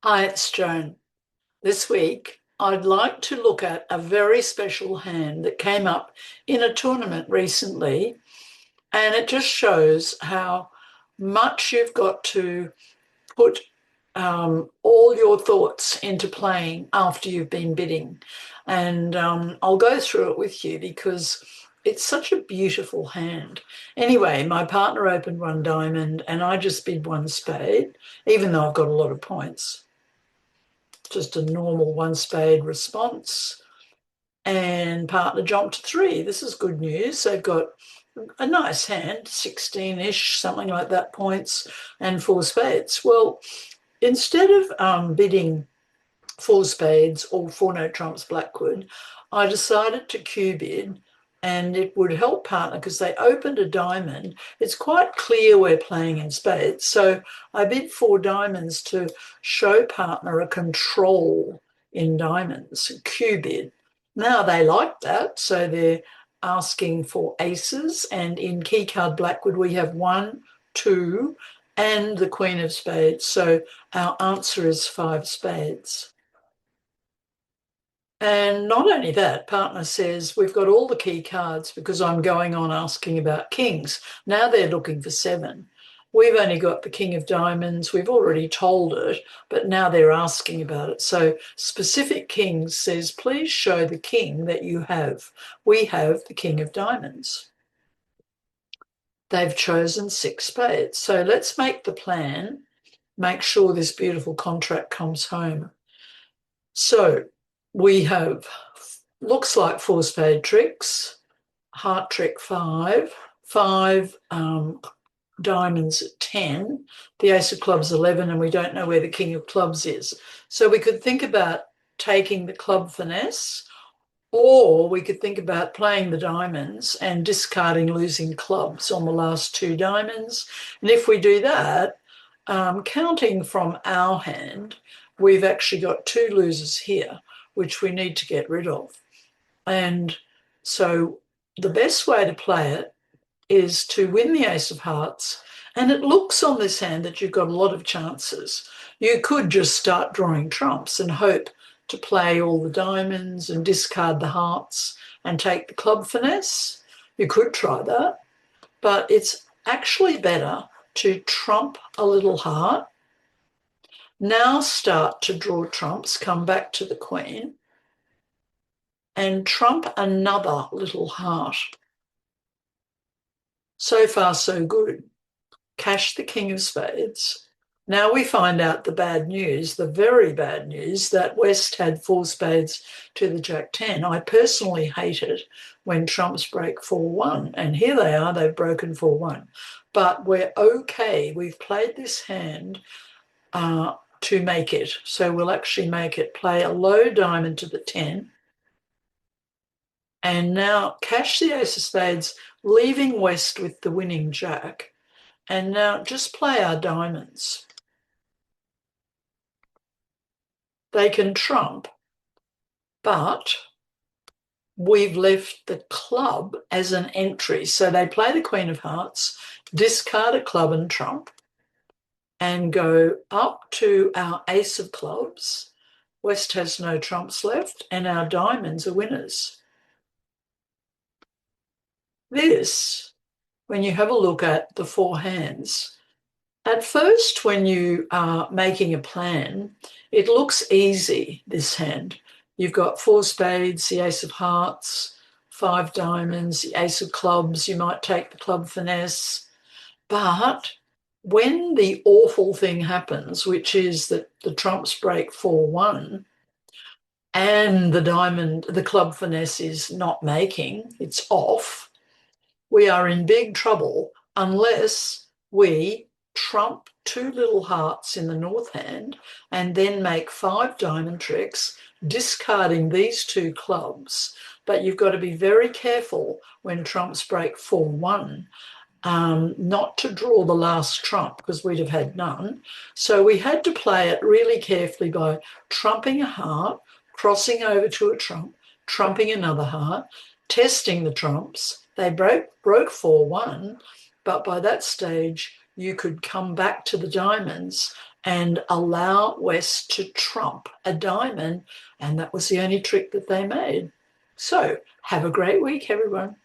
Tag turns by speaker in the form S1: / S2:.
S1: Hi, it's Joan. This week, I'd like to look at a very special hand that came up in a tournament recently, and it just shows how much you've got to put all your thoughts into playing after you've been bidding. And I'll go through it with you because it's such a beautiful hand. Anyway, my partner opened one diamond and I just bid one spade, even though I've got a lot of points. Just a normal one spade response. And partner jumped to three. This is good news. They've got a nice hand, 16-ish, something like that, points, and four spades. Well, instead of bidding four spades or four no trumps Blackwood, I decided to Q bid, and it would help partner because they opened a diamond. It's quite clear we're playing in spades. So I bid four diamonds to show partner a control in diamonds, Q bid. Now they like that, so they're asking for aces. And in Key Card Blackwood, we have one, two, and the Queen of Spades. So our answer is five spades. And not only that, partner says, we've got all the key cards because I'm going on asking about kings. Now they're looking for seven. We've only got the king of diamonds. We've already told it, but now they're asking about it. So specific kings says, please show the king that you have. We have the king of diamonds. They've chosen six spades. So let's make the plan, make sure this beautiful contract comes home. So we have, looks like four spade tricks, heart trick five, five diamonds at 10, the ace of clubs 11, and we don't know where the king of clubs is. So we could think about taking the club finesse, or we could think about playing the diamonds and discarding losing clubs on the last two diamonds. And if we do that, counting from our hand, we've actually got two losers here, which we need to get rid of. And so the best way to play it is to win the ace of hearts. And it looks on this hand that you've got a lot of chances. You could just start drawing trumps and hope to play all the diamonds and discard the hearts and take the club finesse. You could try that, but it's actually better to trump a little heart. Now start to draw trumps, come back to the queen, and trump another little heart. So far, so good. Cash the king of spades. Now we find out the bad news, the very bad news, that West had four spades to the jack 10. I personally hate it when trumps break 4-1, and here they are, they've broken 4-1. But we're okay. We've played this hand to make it. So we'll actually make it, play a low diamond to the 10, and now cash the ace of spades, leaving West with the winning jack. And now just play our diamonds. They can trump, but we've left the club as an entry. So they play the Queen of Hearts, discard a club and trump, and go up to our ace of clubs. West has no trumps left, and our diamonds are winners. This, when you have a look at the four hands, at first, when you are making a plan, it looks easy, this hand. You've got four spades, the ace of hearts, five diamonds, the ace of clubs. You might take the club finesse. But when the awful thing happens, which is that the trumps break 4-1, and the club finesse is not making, it's off, we are in big trouble unless we trump two little hearts in the north hand and then make five diamond tricks, discarding these two clubs. But you've got to be very careful when trumps break 4-1, not to draw the last trump because we'd have had none. So we had to play it really carefully by trumping a heart, crossing over to a trump, trumping another heart, testing the trumps. They broke 4-1, but by that stage, you could come back to the diamonds and allow West to trump a diamond, and that was the only trick that they made. So have a great week, everyone.